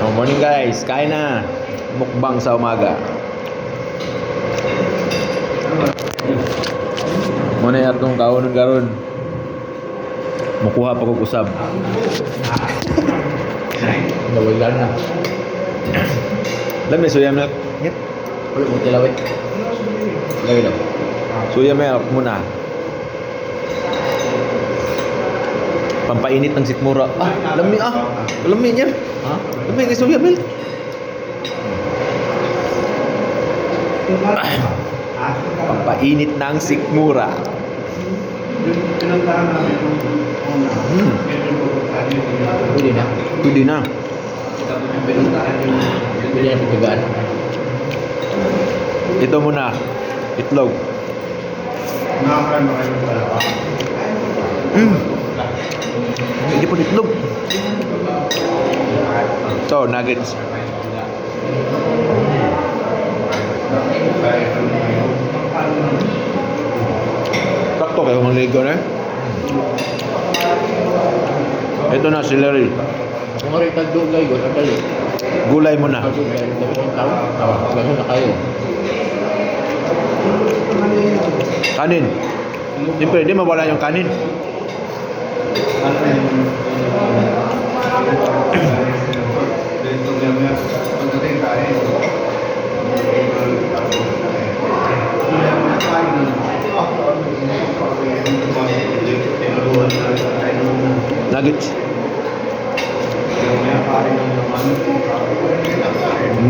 Oh, morning guys, kain na. Mukbang sa umaga. Muna yung atong kaunon karon. Mukuha pa kong usab. Nawalan na. Lam may soya milk. Yep. Ulit mo tilawit. Lagi daw. Soya milk muna. Pampainit ng sikmura. Ah, lami ah. Lami niya. Ha? Lami ng soya milk. Pampainit ng sikmura. Pwede na. Pwede na. Pwede na pagkagaan. Ito muna. Itlog. Hindi po itlog. So, nuggets. Sakto kayo maligo na. Ito na, celery. Kung nga rin tagdugay, ang dali. Gulay muna. Tagdugay, dalawang tao. Gano'n na kayo. Kanin. Siyempre, hindi mawala yung kanin. Nuggets.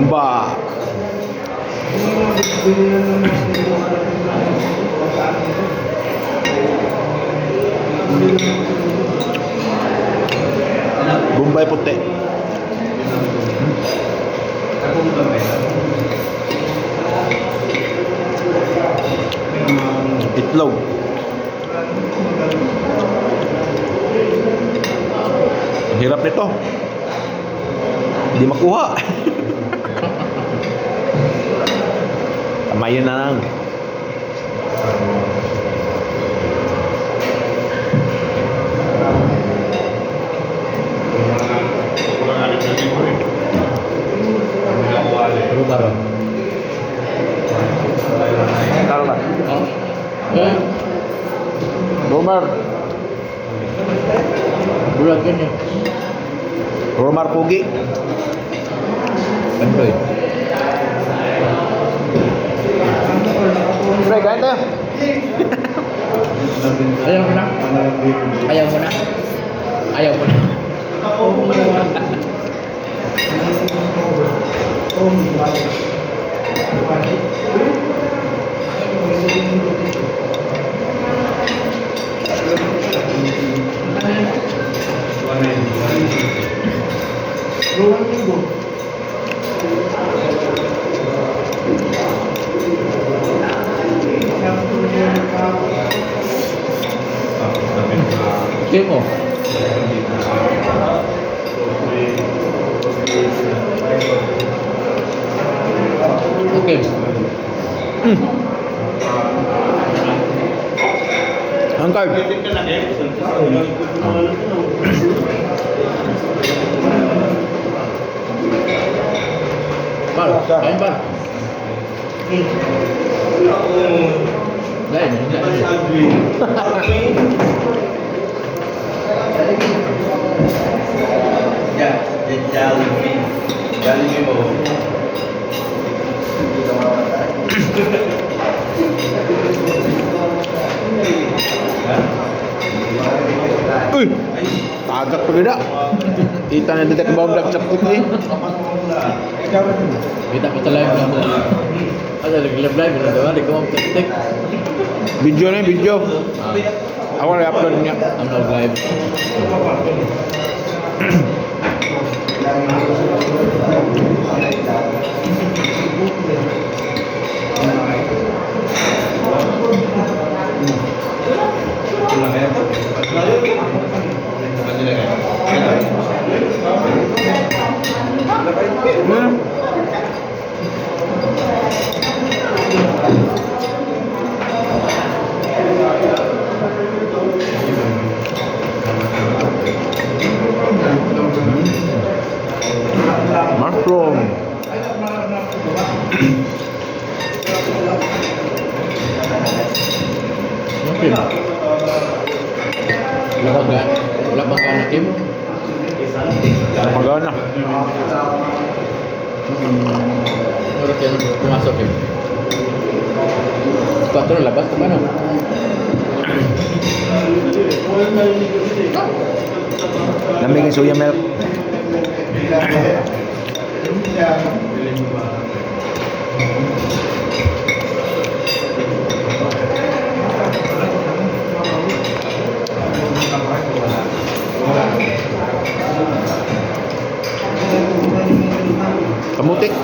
Mbak. Bombay puti. Itlog. Ang hirap nito. Hindi makuha. Kamayin na lang. Pero baro. Taro na. Eh? Romar. Bulag yan eh. Romar Pugi. Android. Pre, kain tayo. Ayaw mo na? Ayaw mo na? Ayaw mo na? Sige mo. Okay. Ang card. Bar, kain bar. Lain, Ya, Jollibee. Jollibee mo. Uy! Tagak pa ganda. Kita na detek bawang black chaput ni. kita kita live lang. Ada lagi live live na daw, di ko mag-tik. Video na video. Ako na upload niya. Ang live. from Mungkin. Wala bang gana, Kim? Magana. Menurut yang pumasok, Kim? Sepatu na labas, kemana? Lamig yung soya milk.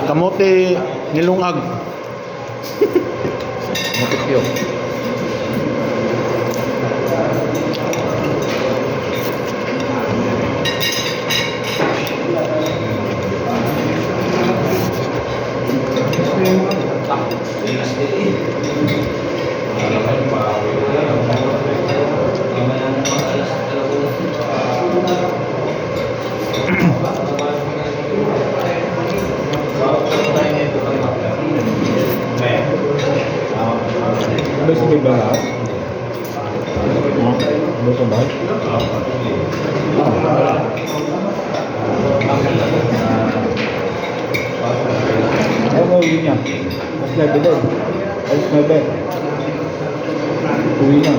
Kamote nilungag. Motif yun. Ano si Bebe lahat? Ano sa bahay? Ano ba uwi niya? Alas 9 din. Alas 9. Uwi na.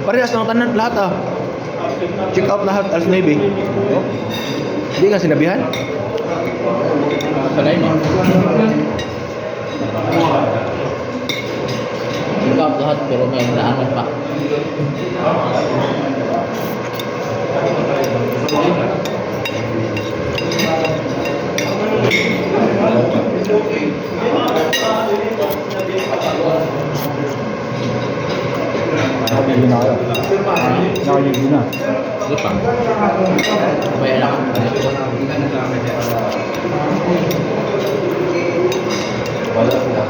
Parehas ng tanan lahat ah. Check out lahat alas 9. Hindi ka sinabihan? Sa lain, lengkap lahat pero may naanan pa. Nakabili na kayo. Nakabili na. Sige pa. May anak. Wala sila.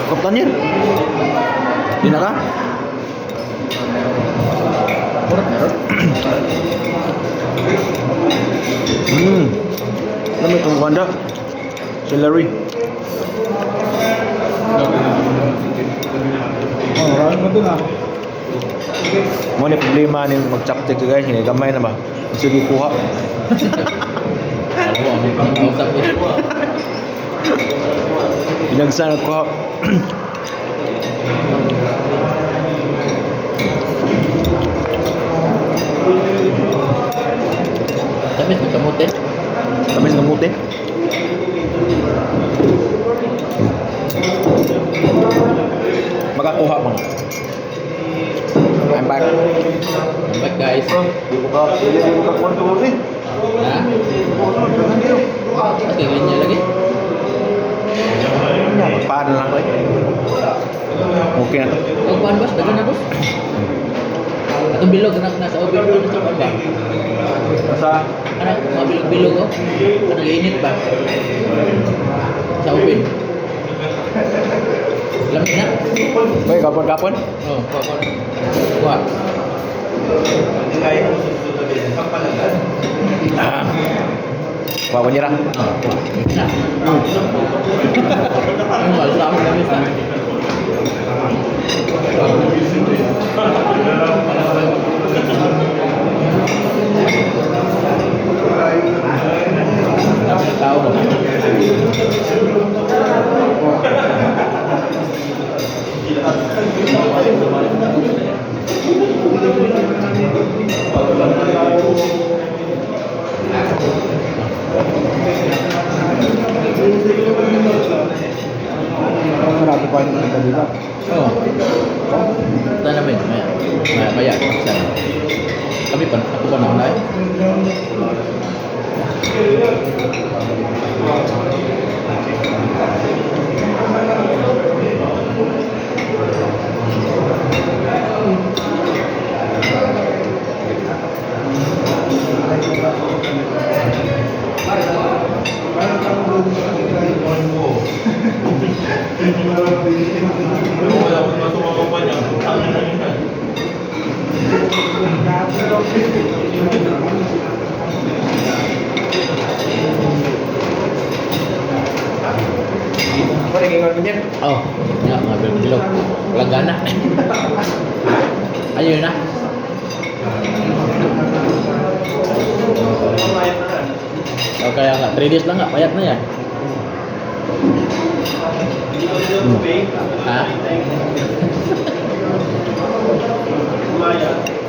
Kaptan yan. Di na ka? Alam mo itong banda? Celery. Oh, marami mo dun ah. Mo ni problema ni mag-chapstick guys, hindi gamay na ba? Sige kuha. Alam mo, ang usap ko. Binagsan at kuha. Tamis ng kamote. Tamis ng muti. Makakuha mo. I'm back. Baik guys. Hindi ko ka kontrol eh. Nah. Mas linya lagi. Paano lang ko eh. Okay na to. Oh, kuan bos, dagan na bos. Atong bilog anak nasa oven ko sa kuan ba? Sa Anak, mga bilog-bilog oh. Nag-iinit ba? Sa oven. Lamig na. Bay, kapon-kapon. Oh, kuan. Kuan. Kaya mo susunod din. Kapalagan. Kuha ko nira. Oh, kuan. Na. Ang malam kami sa. Tahu dong. Wala akong masumama pa niya. Apa yang ingat punya? Oh, ya, ngambil bilog. Walang gana. Ayun na. Oh, kaya nga, 3 days lang nga, payat na yan. Ha?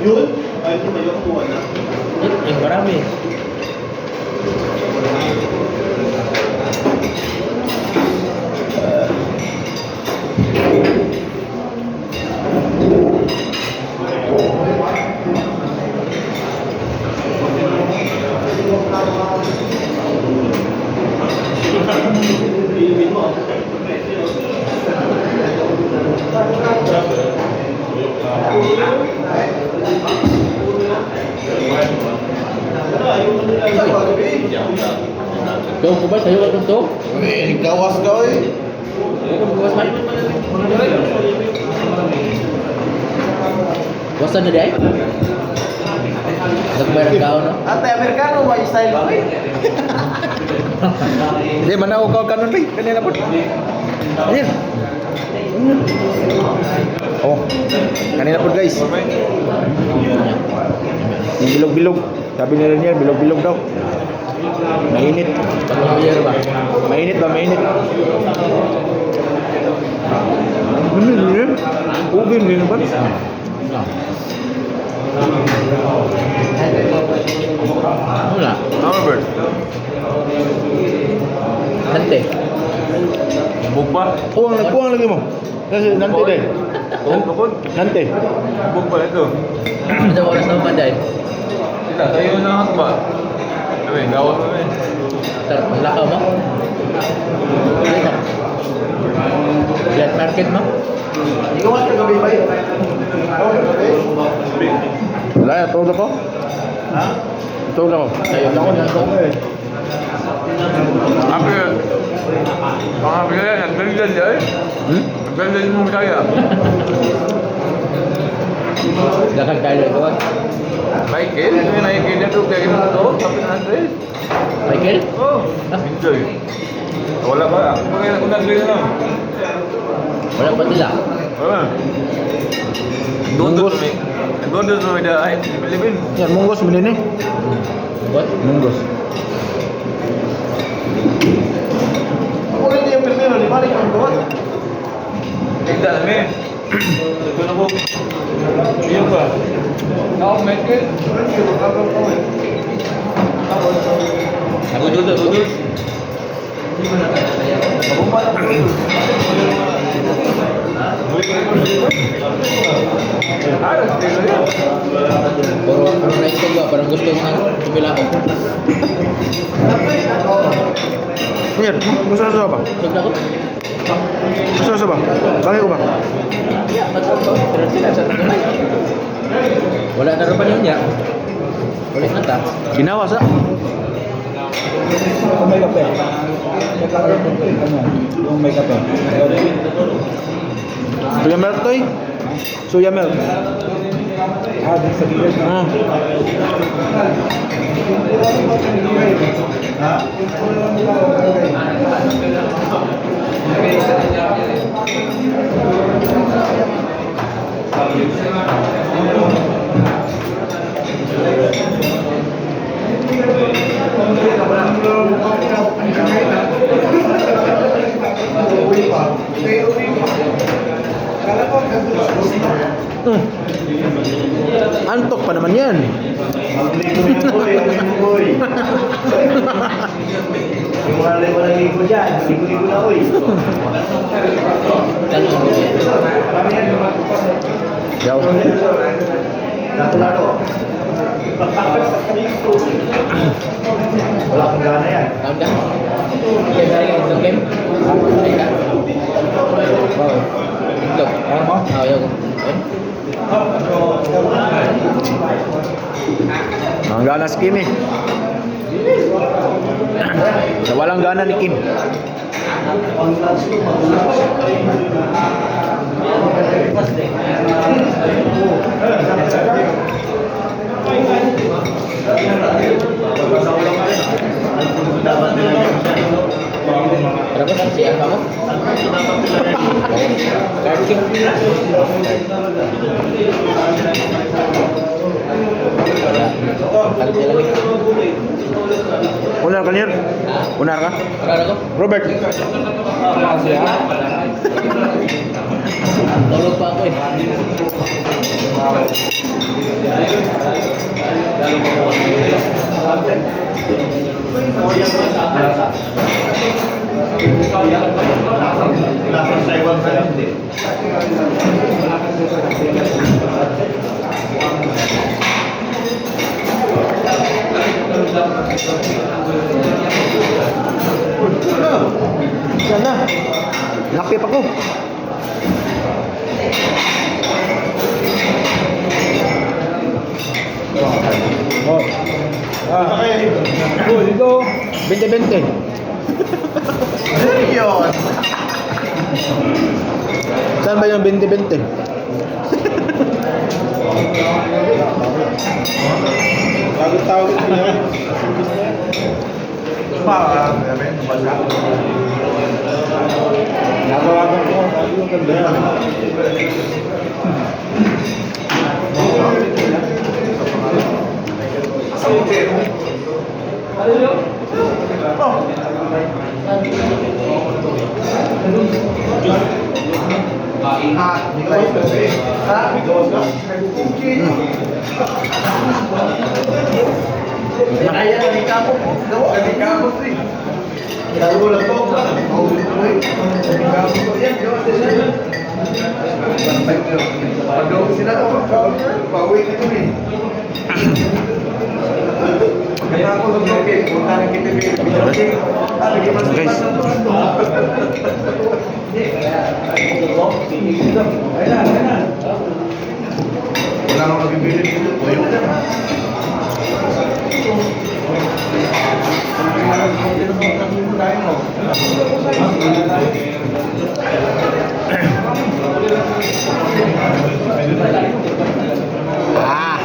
Yun? Ay, ito tayo kuha na. Marami. Kau kubas tayo ka to? Gawas kau eh. Kau kubas man? Wasan na di ay? Nagbayar ka no? Ate Amerikano mo style mo eh. Hindi mana kau kanon rin kanina po. Ayan. Oh. Kanina po guys. Yung bilog-bilog. Sabi nila niya bilog-bilog daw. Mainit. Pag-year ba? Mainit ba? Mainit. Ano yun? Ubin din ba? Wala. Albert. Hante. Bugba. Kuang lagi mo. Kasi nanti deh. Kung kapag. Nanti. Bugba ito. Ano oras na panday? Sila, tayo na hakba. Kami, gawat kami. Lakaw mo? Dito. Black market mo? Ikaw ka gabi ba? Wala, tulog ako. Ha? Tulog ako. Ayun ako na ako. Happy. Ang happy na yan, nagdalilan niya eh. Nagdalilan mo kaya. Lakad tayo ito. Michael, yung Michael niya ito, kaya gano'n ito, happy na Andres. Michael? Oh, enjoy. Wala ba? Ako kaya kung nag-green lang. Wala pa sila. Wala. Doon sa may... Doon sa may dahay. Pilipin. Yan, munggos mo din eh. What? Munggos. Ako rin yung primero, di balik ang tuwa. Tigda lang eh. Ito na po. Iyon ba? Ako, Michael. Budol na, budol. Puro nice ko ba? Parang gusto ko nang tumila ko. Yan, gusto na ba? Sug na ko? Gusto na ba? Bangay ko ba? Pero sila sa tunay. Wala na rin pa yun niya. Ulit na ta. Ginawa sa. Kung may kape. Kung may kape. Suya milk to eh. Suya milk. Ah, di sa gilid. Ah. Antok pa naman yan. Tanong mo yan. Jauh. Wala akong gana yan. Tawag ka? Game sa rin, isang game? Ay ka? Wow. Itlog? Ayaw mo? Ayaw ko. Ang gana si Kim eh. Sa walang gana ni Kim. Berapa kan siang kamu? Card king. Kali lagi. Unar ka niyan? Unar ka? Ada kok? Robert. Makasih ya. Tolong pak aku. Yan na. Nakip ako. Oh. Ah. Oh, dito. 20-20. Yun. Saan ba yung 20-20? Tawag niya. Natawagan ko. Sabi yung ganda yan. Ah.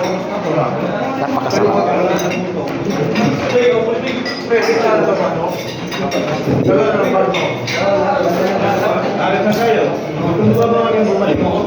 Napakasarap. Alis na kayo. Kung ba mga bumalik mo?